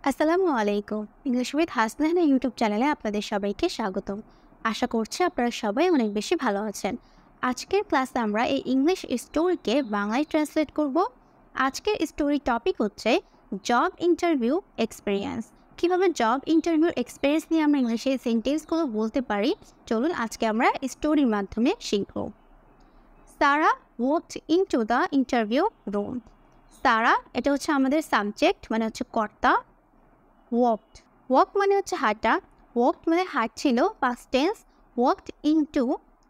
আসসালামু আলাইকুম। English with Hasnahina YouTube চ্যানেলে আপনাদের সবাইকে স্বাগতম। আশা করছি আপনারা সবাই অনেক বেশি ভালো আছেন। আজকের ক্লাসে আমরা এই ইংলিশ স্টোরিকে বাংলায় ট্রান্সলেট করব। আজকের স্টোরি টপিক হচ্ছে জব ইন্টারভিউ এক্সপিরিয়েন্স। কীভাবে জব ইন্টারভিউ এক্সপিরিয়েন্স নিয়ে আমরা ইংলিশে সেন্টেন্সগুলো বলতে পারি, চলুন আজকে আমরা স্টোরির মাধ্যমে শিখব। Sara walked into the interview room. Sara এটা হচ্ছে আমাদের সাবজেক্ট, মানে হচ্ছে কর্তা। ওয়াক মানে হচ্ছে হাঁটা, ওয়াকড মানে হাঁটছিল, পাস্ট টেন্স। ওয়াকড ইনটু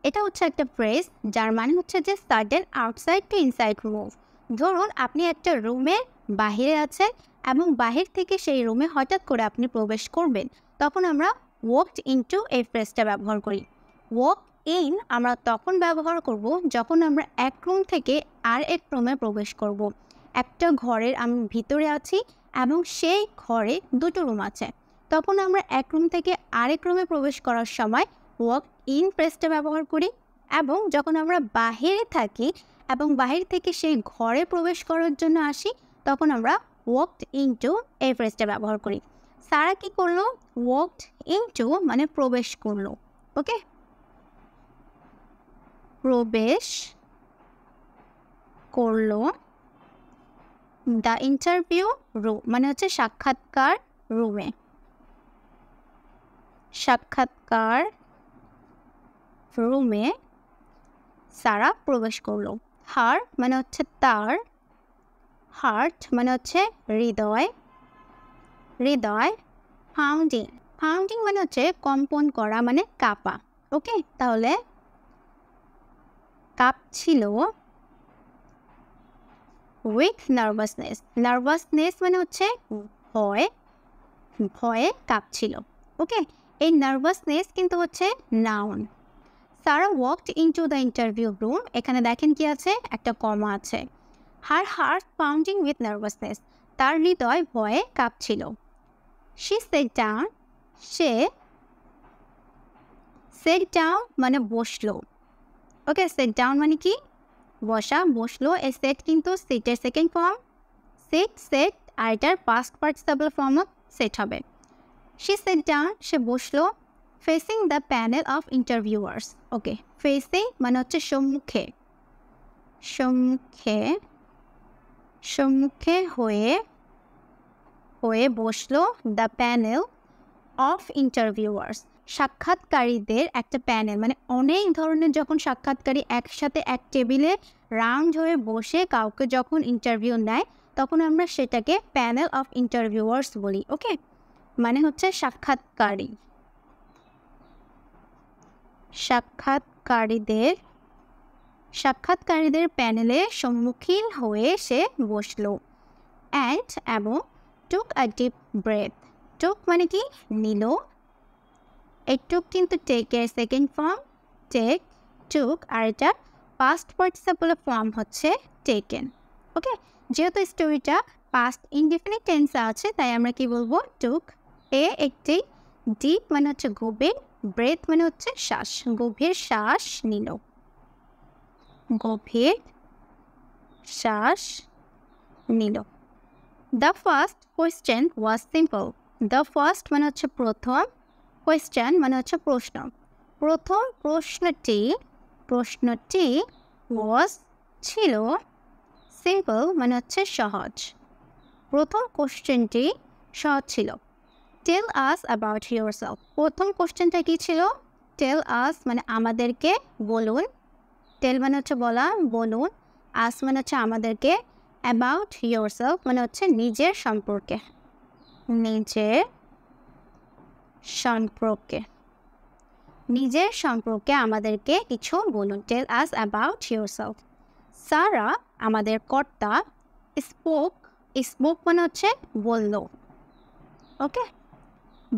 এটা হচ্ছে একটা ফ্রেজ যার মানে হচ্ছে যে sudden outside to inside move. ধরুন আপনি একটা রুমের বাহিরে আছেন এবং বাহির থেকে সেই রুমে হঠাৎ করে আপনি প্রবেশ করবেন, তখন আমরা ওয়াকড ইনটু এই ফ্রেজটা ব্যবহার করি। ওয়াক ইন আমরা তখন ব্যবহার করব যখন আমরা এক রুম থেকে আর এক রুমে প্রবেশ করব। একটা ঘরের আমি ভিতরে আছি এবং সেই ঘরে দুটো রুম আছে, তখন আমরা এক রুম থেকে আরেক রুমে প্রবেশ করার সময় ওয়াক ইন ফ্রেজটা ব্যবহার করি। এবং যখন আমরা বাহিরে থাকি এবং বাহির থেকে সেই ঘরে প্রবেশ করার জন্য আসি, তখন আমরা ওয়াকড ইনটু এই ফ্রেজটা ব্যবহার করি। সারা কি করলো? ওয়াকড ইনটু মানে প্রবেশ করলো। ওকে, প্রবেশ করলো। দ্য ইন্টারভিউ রুম মানে হচ্ছে সাক্ষাৎকার রুমে। সাক্ষাৎকার রুমে সারা প্রবেশ করলো। হার মানে হচ্ছে তার, হার্ট মানে হচ্ছে হৃদয়, হৃদয়। ফাউন্ডিং, ফাউন্ডিং মানে হচ্ছে কম্পন করা, মানে কাঁপা। ওকে, তাহলে কাঁপছিল উইথ নার্ভাসনেস। নার্ভাসনেস মানে হচ্ছে ভয়, ভয়ে কাঁপছিল। ওকে, এই নার্ভাসনেস কিন্তু হচ্ছে noun. Sara walked into the interview room, এখানে দেখেন কি আছে, একটা কমা আছে। Her heart pounding with nervousness, তার হৃদয় ভয়ে কাঁপছিল। শি সেট ডাউন, সে সেট ডাউন মানে বসলো। ওকে, সেট ডাউন মানে কি? বসা, বসলো। এই সেট কিন্তু সিটের সেকেন্ড ফর্ম। সেট সেট আর এটার পাস্ট পার্টিসিপল ফর্মও সেট হবে। শি সেট ডাউন, সে বসলো। Facing the panel of interviewers. Okay, facing মানে হচ্ছে সম্মুখে, সম্মুখে, সম্মুখে হয়ে, হয়ে বসলো। দ্য প্যানেল অফ ইন্টারভিউয়ার্স, সাক্ষাৎকারীদের একটা প্যানেল, মানে অনেক ধরনের যখন সাক্ষাৎকারী একসাথে এক টেবিলে রাউন্ড হয়ে বসে কাউকে যখন ইন্টারভিউ নেয়, তখন আমরা সেটাকে প্যানেল অফ ইন্টারভিউয়ার্স বলি। ওকে, মানে হচ্ছে সাক্ষাৎকারী, সাক্ষাৎকারীদের, সাক্ষাৎকারীদের প্যানেলে সম্মুখীন হয়ে সে বসলো। অ্যান্ড এবং টুক আ ডিপ ব্রেথ। টুক মানে কি? নিল। এই টুক কিন্তু টেকের সেকেন্ড ফর্ম, টেক, টুক, আর এটা পাস্ট পার্টিসিপল ফর্ম হচ্ছে টেকেন। ওকে, যেহেতু স্টোরিটা পাস্ট ইনডিফিনিট টেন্সে আছে, তাই আমরা কি বলবো? টুক। এ একটি, ডিপ মানে হচ্ছে গভীর, ব্রেথ মানে হচ্ছে শ্বাস, গভীর শ্বাস নিল, গভীর শ্বাস নিল। The first question was simple. The first মানে হচ্ছে প্রথম, কোয়েশ্চেন মানে হচ্ছে প্রশ্ন। প্রথম প্রশ্নটি, প্রশ্নটি ওয়াজ ছিল, সিম্পল মানে হচ্ছে সহজ। প্রথম কোশ্চেনটি সহজ ছিল। টেল আস অ্যাবাউট ইয়োরসেলফ। প্রথম কোশ্চেনটা কী ছিল? টেল আস মানে আমাদেরকে বলুন। টেল মানে হচ্ছে বলা, বলুন। আস মানে হচ্ছে আমাদেরকে। অ্যাবাউট ইয়োরসেলফ মানে হচ্ছে নিজের সম্পর্কে, নিজের সম্পর্কে, নিজের সম্পর্কে আমাদেরকে কিছু বলুন। টেল আস অ্যাবাউট ইয়োরসেলফ। সারা আমাদের কর্তা, স্পোক, স্পোক মানে হচ্ছে বলল। ওকে,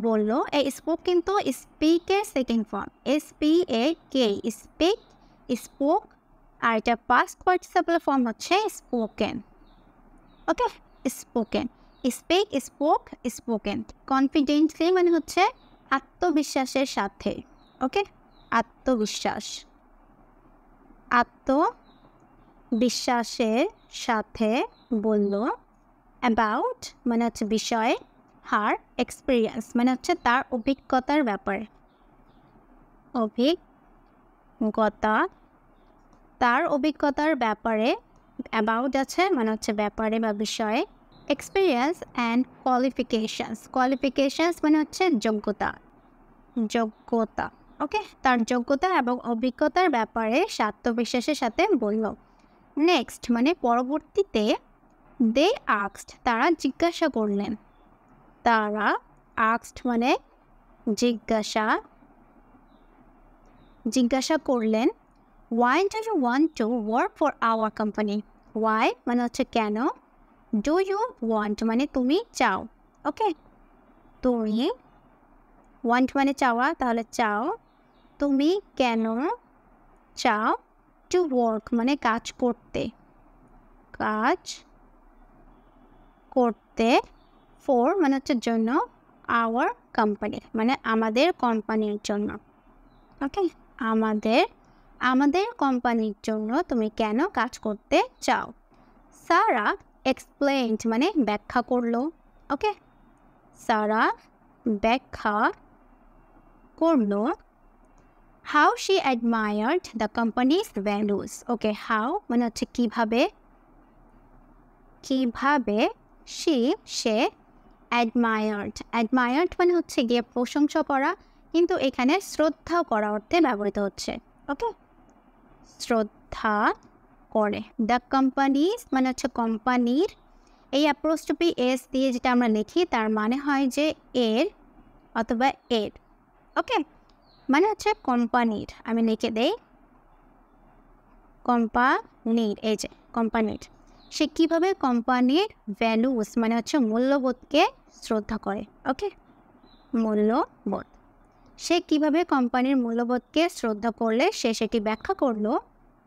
বলল। এই স্পোক কিন্তু স্পিকের second form, SPAK, speak, spoke, আর এটা পাস্ট পার্টিসিপল ফর্ম হচ্ছে spoken. Okay, spoken, speak, spoke, spoken. Confidently মানে হচ্ছে আত্মবিশ্বাসের সাথে। ওকে, আত্মবিশ্বাস, আত্মবিশ্বাসের সাথে বলল। অ্যাবাউট মানে হচ্ছে বিষয়। হার এক্সপিরিয়েন্স মানে হচ্ছে তার অভিজ্ঞতার ব্যাপারে, অভিজ্ঞতা, তার অভিজ্ঞতার ব্যাপারে, অ্যাবাউট আছে মানে হচ্ছে ব্যাপারে বা বিষয়ে। এক্সপিরিয়েন্স অ্যান্ড কোয়ালিফিকেশানস মানে হচ্ছে যোগ্যতা, ওকে, তার যোগ্যতা এবং অভিজ্ঞতার ব্যাপারে আত্মবিশ্বাসের সাথে বলল। নেক্সট মানে পরবর্তীতে, দে আস্কড তারা জিজ্ঞাসা করলেন, তারা আস্কড মানে জিজ্ঞাসা করলেন, why do you want to work for our company? why মানে হচ্ছে কেন, do you want মানে তুমি চাও, ওকে, তুমি, want মানে চাওয়া, তাহলে চাও, তুমি কেন চাও, to work মানে কাজ করতে, for মানে হচ্ছে জন্য, our company মানে আমাদের কোম্পানির জন্য, ওকে, আমাদের কোম্পানির জন্য তুমি কেন কাজ করতে চাও। সারা এক্সপ্লেইনড মানে ব্যাখ্যা করলো, ওকে, সারা ব্যাখ্যা করলো, how she admired the companies values, okay, how মানে হচ্ছে কিভাবে সে অ্যাডমায়ার্ড মানে হচ্ছে গিয়ে প্রশংসা করা, কিন্তু এখানে শ্রদ্ধা করা অর্থে ব্যবহৃত হচ্ছে, ওকে, শ্রদ্ধা করে। দ্য কোম্পানিজ মানে হচ্ছে কোম্পানির, এই অ্যাপোস্ট্রফি এস দিয়ে যেটা আমরা লিখি তার মানে হয় যে এর অথবা এর, ওকে, মানে হচ্ছে কোম্পানির, আমি লিখে দেই কোম্পানির, এই যে কোম্পানির, সে কীভাবে কোম্পানির ভ্যালুস মানে হচ্ছে মূল্যবোধকে শ্রদ্ধা করে, ওকে, মূল্যবোধ, সে কীভাবে কোম্পানির মূল্যবোধকে শ্রদ্ধা করলে সে সেটি ব্যাখ্যা করলো।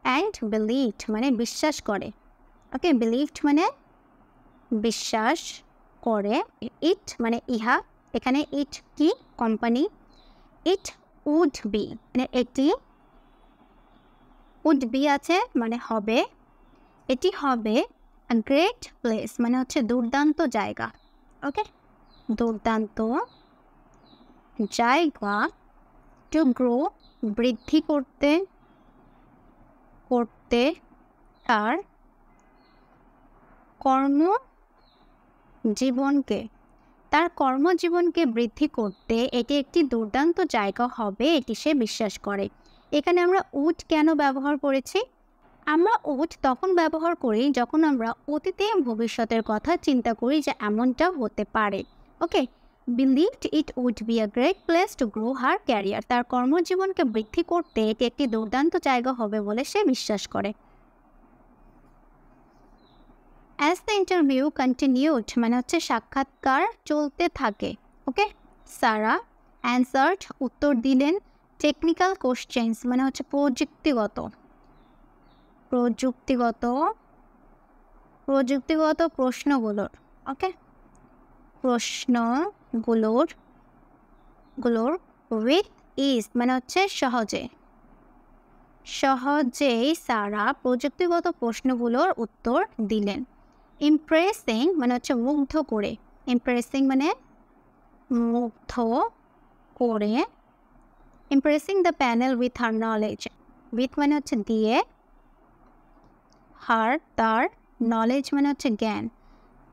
অ্যান্ড বিলিভড মানে বিশ্বাস করে, ওকে, বিলিভড মানে বিশ্বাস করে। ইট মানে ইহা, এখানে ইট কি কোম্পানি, ইট উড বি মানে এটি, উড বি আছে মানে হবে, এটি হবে, আ গ্রেট প্লেস মানে হচ্ছে দুর্দান্ত জায়গা, ওকে, দুর্দান্ত জায়গা, টু গ্রো বৃদ্ধি করতে তার কর্মজীবনকে বৃদ্ধি করতে এটি একটি দুর্দান্ত জায়গা হবে, এটি সে বিশ্বাস করে। এখানে আমরা উড কেন ব্যবহার করেছি, আমরা উড তখন ব্যবহার করি যখন আমরা অতীতে ভবিষ্যতের কথা চিন্তা করি যে এমনটা হতে পারে, okay, believed it would be a great place to grow her career, তার কর্মজীবনকে বৃদ্ধি করতে এটি একটি দুর্দান্ত জায়গা হবে বলে সে বিশ্বাস করে। অ্যাজ দ্য ইন্টারভিউ কন্টিনিউড মানে হচ্ছে সাক্ষাৎকার চলতে থাকে, ওকে, সারা অ্যান্সার্ড উত্তর দিলেন, টেকনিক্যাল কোশ্চেন্স মানে হচ্ছে প্রযুক্তিগত প্রশ্নগুলোর, ওকে, প্রশ্নগুলোর উইথ ইজ মানে হচ্ছে সহজেই সারা প্রযুক্তিগত প্রশ্নগুলোর উত্তর দিলেন। ইমপ্রেসিং মানে হচ্ছে মুগ্ধ করে, ইমপ্রেসিং মানে মুগ্ধ করে, impressing the panel with her knowledge, with মানে হচ্ছে দিয়ে, হার তার, নলেজ মানে হচ্ছে জ্ঞান,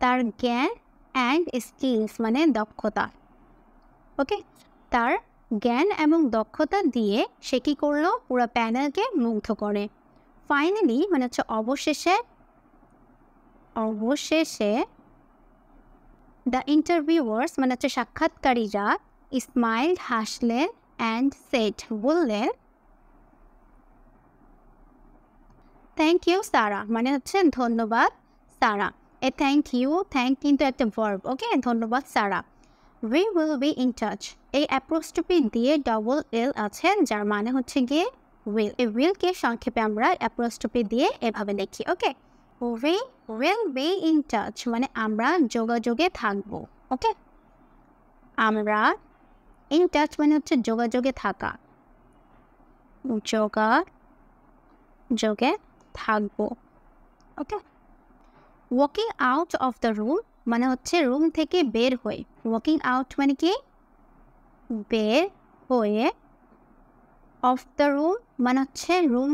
তার জ্ঞান, অ্যান্ড স্কিলস মানে দক্ষতা, ওকে, তার জ্ঞান এবং দক্ষতা দিয়ে সে কী করলো, পুরো প্যানেলকে মুগ্ধ করে। ফাইনালি মানে হচ্ছে অবশেষে দ্য ইন্টারভিউয়ার্স মানে হচ্ছে সাক্ষাৎকারীরা, স্মাইল্ড হাসলেন, অ্যান্ড সেড বললেন, থ্যাংক ইউ সারা মানে হচ্ছে ধন্যবাদ সারা, এ থ্যাংক কিন্তু একটা ভার্ব, ওকে, ধন্যবাদ Sara. We will be in touch, এই অ্যাপোস্ট্রফি দিয়ে ডবল এল আছে যার মানে হচ্ছে গিয়ে উইল, এই উইলকে সংক্ষেপে আমরা অ্যাপোস্ট্রফি দিয়ে এভাবে লিখি, okay, we will be in touch মানে আমরা যোগাযোগে থাকবো, ওকে, আমরা, ইন টাচ মানে হচ্ছে যোগাযোগে থাকা, যোগে থাকবো, okay. Walking out of the room মানে হচ্ছে রুম থেকে বের হয়ে, ওয়াকিং আউট মানে কি বের হয়ে, অফ দ্য রুম মানে হচ্ছে রুম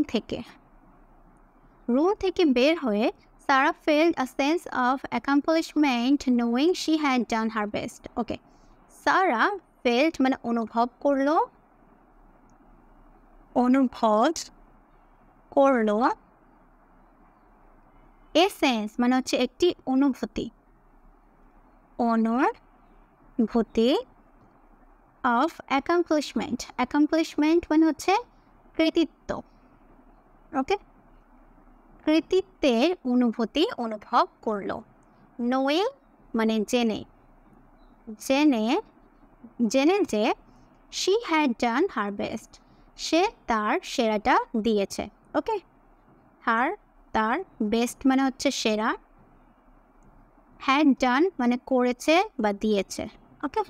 থেকে বের হয়ে Sara felt a sense of accomplishment knowing she had done her best. Okay, Sara felt মানে অনুভব করলো এ সেন্স মানে হচ্ছে একটি অনুভূতি অফ অ্যাকমপ্লিশমেন্ট মানে হচ্ছে কৃতিত্ব। ওকে, কৃতিত্বের অনুভূতি অনুভব করলো। নোয়িং মানে জেনে যে she had done her best, সে তার সেরাটা দিয়েছে। ওকে, তার বেস্ট মানে হচ্ছে সেরা, হ্যাড ডান মানে করেছে বা দিয়েছে। ওকে,